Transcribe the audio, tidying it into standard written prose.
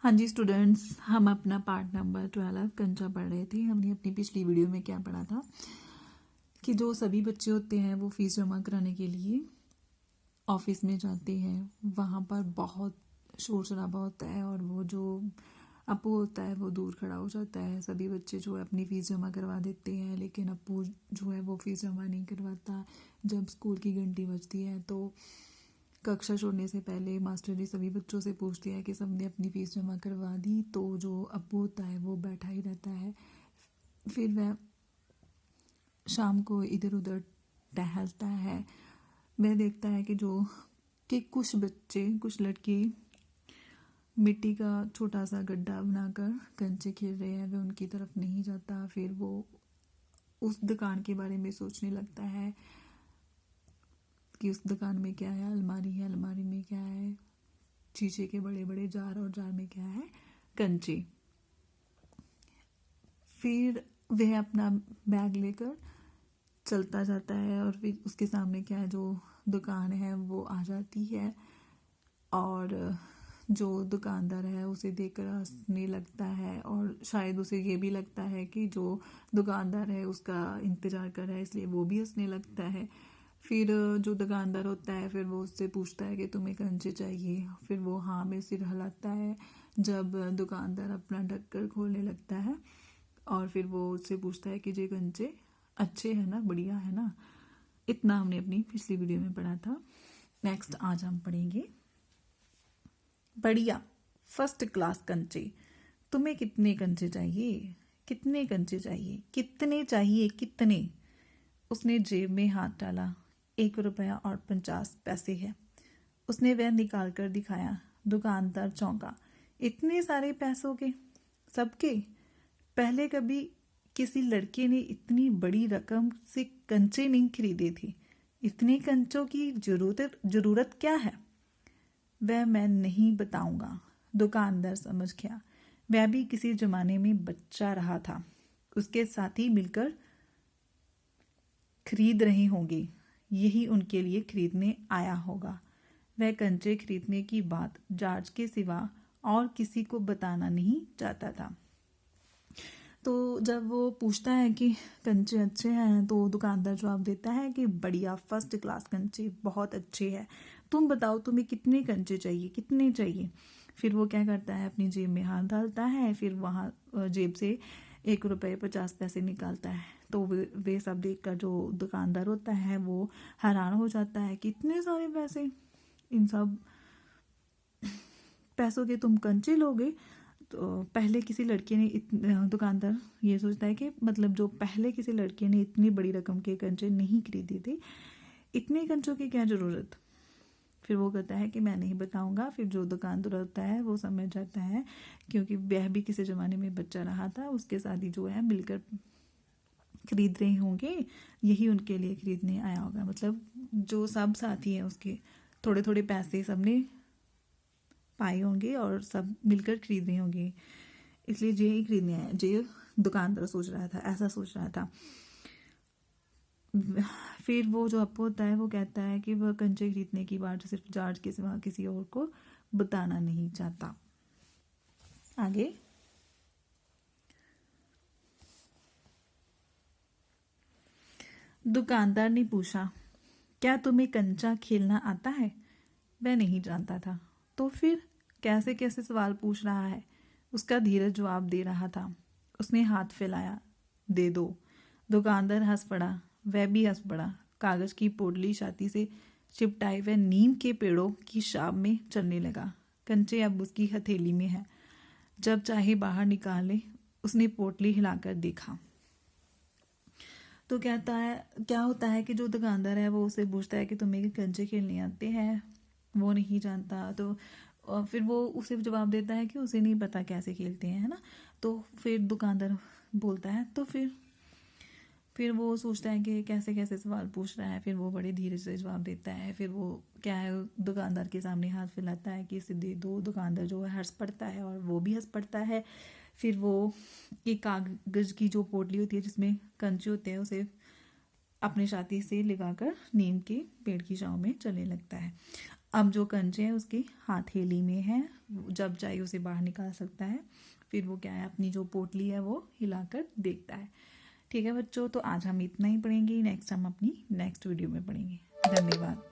हाँ जी स्टूडेंट्स, हम अपना पार्ट नंबर 12 कंचा पढ़ रहे थे। हमने अपनी पिछली वीडियो में क्या पढ़ा था कि जो सभी बच्चे होते हैं वो फीस जमा कराने के लिए ऑफिस में जाते हैं। वहाँ पर बहुत शोर शराबा होता है और वो जो अप्पू होता है वो दूर खड़ा हो जाता है। सभी बच्चे जो है अपनी फ़ीस जमा करवा देते हैं, लेकिन अप्पू जो है वो फ़ीस जमा नहीं करवाता। जब स्कूल की घंटी बजती है तो कक्षा छोड़ने से पहले मास्टर जी सभी बच्चों से पूछते हैं कि सबने अपनी फ़ीस जमा करवा दी। तो जो अप्पू होता है वो बैठा ही रहता है। फिर वह शाम को इधर उधर टहलता है। वह देखता है कि कुछ बच्चे, कुछ लड़की मिट्टी का छोटा सा गड्ढा बनाकर कंचे खेल रहे हैं। वह उनकी तरफ नहीं जाता। फिर वो उस दुकान के बारे में सोचने लगता है कि उस दुकान में क्या है। अलमारी में क्या है, शीशे के बड़े बड़े जार, और जार में क्या है, कंचे। फिर वह अपना बैग लेकर चलता जाता है और फिर उसके सामने क्या है, जो दुकान है वो आ जाती है और जो दुकानदार है उसे देखकर हंसने लगता है। और शायद उसे ये भी लगता है कि जो दुकानदार है उसका इंतज़ार कर रहा है, इसलिए वो भी हंसने लगता है। फिर जो दुकानदार होता है फिर वो उससे पूछता है कि तुम्हें कंचे चाहिए। फिर वो हाँ में सिर हिलाता है। जब दुकानदार अपना ढक्कन खोलने लगता है और फिर वो उससे पूछता है कि ये कंचे अच्छे हैं ना, बढ़िया है ना। इतना हमने अपनी पिछली वीडियो में पढ़ा था। नेक्स्ट आज हम पढ़ेंगे बढ़िया फर्स्ट क्लास कंचे। तुम्हें कितने कंचे चाहिए? कितने कंचे चाहिए? कितने चाहिए? कितने? उसने जेब में हाथ डाला। 1 रुपया और 50 पैसे है। उसने वह निकाल कर दिखाया। दुकानदार चौंका। इतने सारे पैसों के? सबके? पहले कभी किसी लड़के ने इतनी बड़ी रकम से कंचे नहीं खरीदे थे। इतने कंचों की जरूरत क्या है? वह मैं नहीं बताऊंगा। दुकानदार समझ गया। वह भी किसी जमाने में बच्चा रहा था। उसके साथी मिलकर खरीद रहे होंगे। यही उनके लिए खरीदने आया होगा। वह कंचे खरीदने की बात जॉर्ज के सिवा और किसी को बताना नहीं चाहता था। तो जब वो पूछता है कि कंचे अच्छे हैं तो दुकानदार जवाब देता है कि बढ़िया फर्स्ट क्लास कंचे, बहुत अच्छे हैं। तुम बताओ तुम्हें कितने कंचे चाहिए? कितने चाहिए? फिर वो क्या करता है, अपनी जेब में हाथ डालता है। फिर वहाँ जेब से 1 रुपये 50 पैसे निकालता है। तो वे सब देखकर जो दुकानदार होता है वो हैरान हो जाता है कि इतने सारे पैसे, इन सब पैसों के तुम कंचे लोगे? तो पहले किसी लड़के ने दुकानदार ये सोचता है कि मतलब जो पहले किसी लड़के ने इतनी बड़ी रकम के कंचे नहीं खरीदे थे, इतने कंचों की क्या ज़रूरत। फिर वो कहता है कि मैं नहीं बताऊंगा। फिर जो दुकानदार होता है वो समझ जाता है, क्योंकि वह भी किसी ज़माने में बच्चा रहा था। उसके साथ ही जो है मिलकर खरीद रहे होंगे, यही उनके लिए खरीदने आया होगा। मतलब जो सब साथी हैं उसके थोड़े थोड़े पैसे सबने पाए होंगे और सब मिलकर खरीद रहे होंगे, इसलिए जे ही खरीदने आया। जे दुकानदार सोच रहा था, ऐसा सोच रहा था। फिर वो जो अप्पू होता है वो कहता है कि वह कंचे खरीदने की बात सिर्फ जॉर्ज के सिवा किसी और को बताना नहीं चाहता। आगे दुकानदार ने पूछा, क्या तुम्हें कंचा खेलना आता है? वह नहीं जानता था। तो फिर कैसे कैसे सवाल पूछ रहा है। उसका धीरज जवाब दे रहा था। उसने हाथ फैलाया। दे दो। दुकानदार हंस पड़ा। वह भी हंस पड़ा। कागज की पोटली छाती से चिपटाए वह नीम के पेड़ों की शाम में चलने लगा। कंचे अब उसकी हथेली में है, जब चाहे बाहर निकाले। उसने पोटली हिलाकर देखा तो क्या होता है कि जो दुकानदार है वो उसे पूछता है कि तुम्हें कंचे खेलने आते हैं? वो नहीं जानता। तो फिर वो उसे जवाब देता है कि उसे नहीं पता कैसे खेलते हैं, है ना। तो फिर दुकानदार बोलता है तो फिर वो सोचता है कि कैसे कैसे सवाल पूछ रहा है। फिर वो बड़े धीरे से जवाब देता है। फिर वो क्या है, दुकानदार के सामने हाथ फैलाता है कि इसे दे दो। दुकानदार जो है हंस पड़ता है और वो भी हंस पड़ता है। फिर वो एक कागज की जो पोटली होती है जिसमें कंचे होते हैं उसे अपने छाती से लगाकर नीम के पेड़ की छांव में चलने लगता है। अब जो कंचे है उसकी हथेली में है, जब चाहे उसे बाहर निकाल सकता है। फिर वो क्या है, अपनी जो पोटली है वो हिलाकर देखता है। ठीक है बच्चों, तो आज हम इतना ही पढ़ेंगे, नेक्स्ट हम अपनी नेक्स्ट वीडियो में पढ़ेंगे। धन्यवाद।